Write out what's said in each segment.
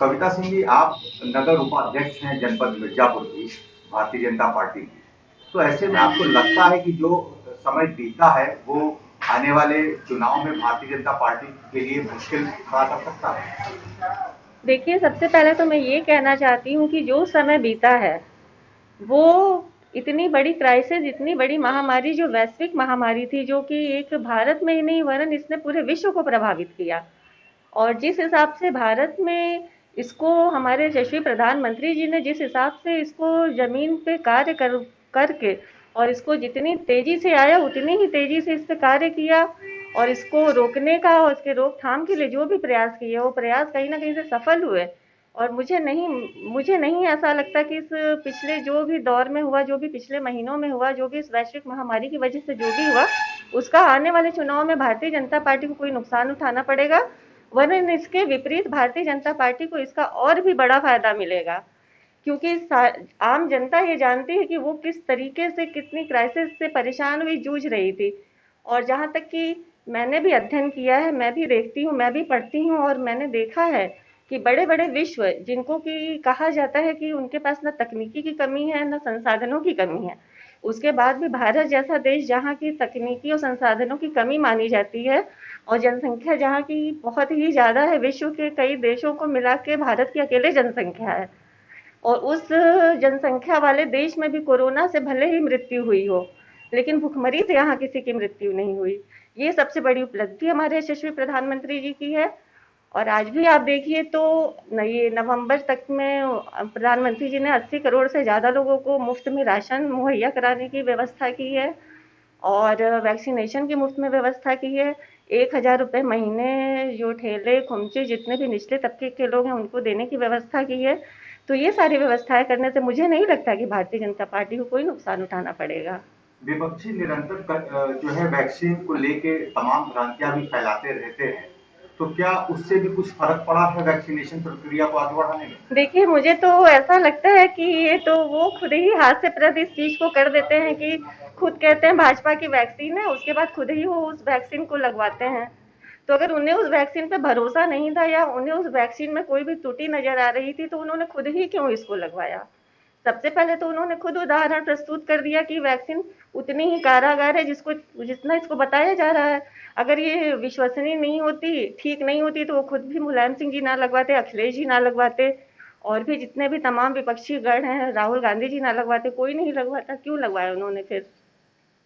कविता सिंह जी, आप नगर उपाध्यक्ष हैं जनपद मिर्जापुर की, भारतीय जनता पार्टी की। तो ऐसे में आपको लगता है कि जो समय बीता है वो आने वाले चुनाव में भारतीय जनता पार्टी के लिए मुश्किल खड़ा कर सकता है? देखिए, सबसे पहले तो मैं ये कहना चाहती हूँ कि जो समय बीता है, वो इतनी बड़ी क्राइसिस, इतनी बड़ी महामारी, जो वैश्विक महामारी थी, जो कि एक भारत में ही नहीं वरन इसने पूरे विश्व को प्रभावित किया। और जिस हिसाब से भारत में इसको हमारे यशस्वी प्रधानमंत्री जी ने जिस हिसाब से इसको जमीन पे कार्य करके और इसको जितनी तेजी से आया उतनी ही तेजी से इस पे कार्य किया, और इसको रोकने का और इसके रोकथाम के लिए जो भी प्रयास किए वो प्रयास कहीं ना कहीं से सफल हुए। और मुझे नहीं ऐसा लगता कि इस पिछले जो भी दौर में हुआ, जो भी पिछले महीनों में हुआ, जो भी इस वैश्विक महामारी की वजह से जो भी हुआ, उसका आने वाले चुनाव में भारतीय जनता पार्टी को कोई नुकसान उठाना पड़ेगा। वरन इसके विपरीत भारतीय जनता पार्टी को इसका और भी बड़ा फायदा मिलेगा, क्योंकि आम जनता ये जानती है कि वो किस तरीके से कितनी क्राइसिस से परेशान हुई, जूझ रही थी। और जहां तक कि मैंने भी अध्ययन किया है, मैं भी देखती हूँ, मैं भी पढ़ती हूँ, और मैंने देखा है कि बड़े बड़े विश्व जिनको कि कहा जाता है कि उनके पास न तकनीकी की कमी है न संसाधनों की कमी है, उसके बाद भी भारत जैसा देश जहाँ की तकनीकी और संसाधनों की कमी मानी जाती है और जनसंख्या जहाँ की बहुत ही ज्यादा है, विश्व के कई देशों को मिला के भारत की अकेले जनसंख्या है, और उस जनसंख्या वाले देश में भी कोरोना से भले ही मृत्यु हुई हो, लेकिन भुखमरी से यहाँ किसी की मृत्यु नहीं हुई। ये सबसे बड़ी उपलब्धि हमारे यशस्वी प्रधानमंत्री जी की है। और आज भी आप देखिए तो ये नवंबर तक में प्रधानमंत्री जी ने 80 करोड़ से ज्यादा लोगों को मुफ्त में राशन मुहैया कराने की व्यवस्था की है, और वैक्सीनेशन की मुफ्त में व्यवस्था की है। 1,000 रुपए महीने जो ठेले खुमचे जितने भी निचले तबके के लोग हैं उनको देने की व्यवस्था की है। तो ये सारी व्यवस्थाएं करने से मुझे नहीं लगता कि भारतीय जनता पार्टी को कोई नुकसान उठाना पड़ेगा। विपक्षी निरंतर जो है वैक्सीन को लेके तमाम भ्रांतियां भी फैलाते रहते हैं। तो क्या उससे भी कुछ फर्क पड़ा है वैक्सीनेशन प्रक्रिया को आगे बढ़ाने में? देखिए, मुझे तो ऐसा लगता है कि ये तो वो खुद ही हाथ से प्रद इस चीज को कर देते हैं कि खुद कहते हैं भाजपा की वैक्सीन है, उसके बाद खुद ही वो उस वैक्सीन को लगवाते हैं। तो अगर उन्हें उस वैक्सीन पे भरोसा नहीं था या उन्हें उस वैक्सीन में कोई भी त्रुटि नजर आ रही थी तो उन्होंने खुद ही क्यों इसको लगवाया? सबसे पहले तो उन्होंने खुद उदाहरण प्रस्तुत कर दिया कि वैक्सीन उतनी ही कारागार है जिसको जितना इसको बताया जा रहा है। अगर ये विश्वसनीय नहीं होती, ठीक नहीं होती, तो वो खुद भी मुलायम सिंह जी ना लगवाते, अखिलेश जी ना लगवाते, और भी जितने भी तमाम विपक्षी गण हैं, राहुल गांधी जी ना लगवाते, कोई नहीं लगवाता। क्यों लगवाया उन्होंने फिर?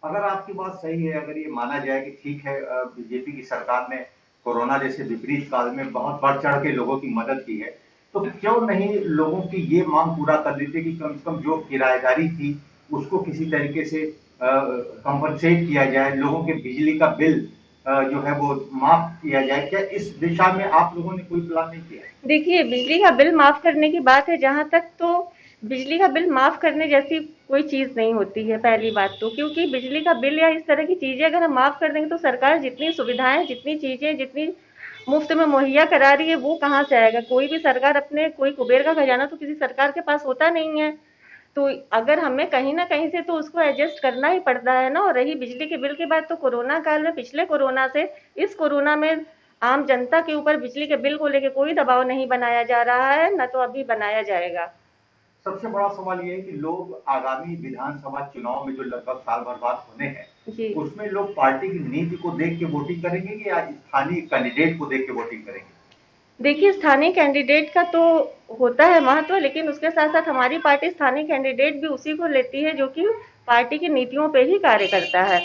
अगर आपकी बात सही है, अगर ये माना जाए कि ठीक है, बीजेपी की सरकार ने कोरोना जैसे विपरीत काल में बहुत बढ़ चढ़ के लोगों की मदद की है, तो क्यों नहीं लोगों की ये मांग पूरा कर लेते कि कम से कम जो किराएदारी थी उसको किसी तरीके से कंपनसेट किया जाए, लोगों के बिजली का बिल जो है वो माफ किया जाए। क्या इस दिशा में आप लोगों ने कोई प्लान नहीं किया? देखिए, बिजली का बिल माफ करने की बात है जहां तक, तो बिजली का बिल माफ करने जैसी कोई चीज नहीं होती है, पहली बात तो, क्योंकि बिजली का बिल या इस तरह की चीजें अगर हम माफ कर देंगे तो सरकार जितनी सुविधाएं, जितनी चीजें, जितनी मुफ्त में मुहैया करा रही है वो कहाँ से आएगा? कोई भी सरकार अपने कोई कुबेर का खजाना तो किसी सरकार के पास होता नहीं है। तो अगर हमें कहीं ना कहीं से तो उसको एडजस्ट करना ही पड़ता है ना। और रही बिजली के बिल की बात, तो कोरोना काल में, पिछले कोरोना से इस कोरोना में आम जनता के ऊपर बिजली के बिल को लेकर कोई दबाव नहीं बनाया जा रहा है, न तो अभी बनाया जाएगा। सबसे बड़ा सवाल ये है कि लोग आगामी विधानसभा चुनाव में जो लगभग साल भर बाद होने हैं, जी। उसमें लोग पार्टी की नीति को देख के वोटिंग करेंगे कि या स्थानीय कैंडिडेट को देख के वोटिंग करेंगे? देखिए, स्थानीय कैंडिडेट का तो होता है महत्व, लेकिन उसके साथ साथ हमारी पार्टी स्थानीय कैंडिडेट भी उसी को लेती है जो कि पार्टी की नीतियों पे ही कार्य करता है,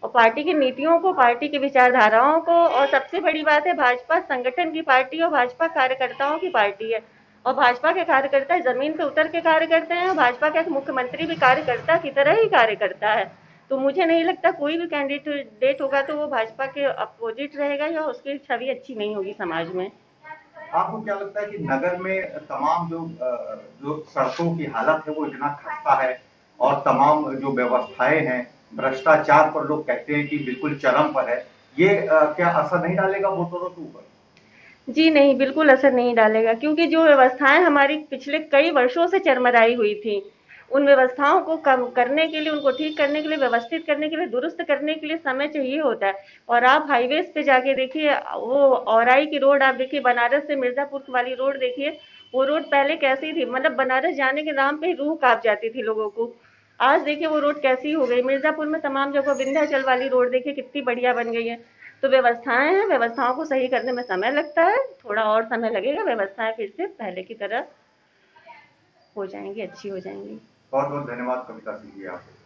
और पार्टी की नीतियों को, पार्टी की विचारधाराओं को, और सबसे बड़ी बात है भाजपा संगठन की पार्टी और भाजपा कार्यकर्ताओं की पार्टी है। और भाजपा के कार्यकर्ता जमीन पे उतर के कार्य करते हैं, और भाजपा का एक मुख्यमंत्री भी कार्यकर्ता की तरह ही कार्य करता है। तो मुझे नहीं लगता कोई भी कैंडिडेट होगा तो वो भाजपा के अपोजिट रहेगा या उसकी छवि अच्छी नहीं होगी समाज में। आपको क्या लगता है कि नगर में तमाम जो सड़कों की हालत है वो इतना खस्ता है, और तमाम जो व्यवस्थाएं हैं, भ्रष्टाचार पर लोग कहते हैं कि बिल्कुल चरम पर है, ये क्या असर नहीं डालेगा वोटरों के ऊपर? जी नहीं, बिल्कुल असर नहीं डालेगा, क्योंकि जो व्यवस्थाएं हमारी पिछले कई वर्षों से चरमराई हुई थी, उन व्यवस्थाओं को कम करने के लिए, उनको ठीक करने के लिए, व्यवस्थित करने के लिए, दुरुस्त करने के लिए समय चाहिए होता है। और आप हाईवेज पे जाके देखिए, वो औराई की रोड आप देखिए, बनारस से मिर्जापुर वाली रोड देखिए, वो रोड पहले कैसी थी, मतलब बनारस जाने के नाम पे ही रूह कांप जाती थी लोगों को। आज देखिए वो रोड कैसी हो गई, मिर्जापुर में तमाम जगह विंध्याचल वाली रोड देखिए कितनी बढ़िया बन गई है। तो व्यवस्थाएं हैं, व्यवस्थाओं को सही करने में समय लगता है, थोड़ा और समय लगेगा, व्यवस्थाएं फिर से पहले की तरह हो जाएंगी, अच्छी हो जाएंगी। बहुत बहुत धन्यवाद कविता सिंह जी आपको।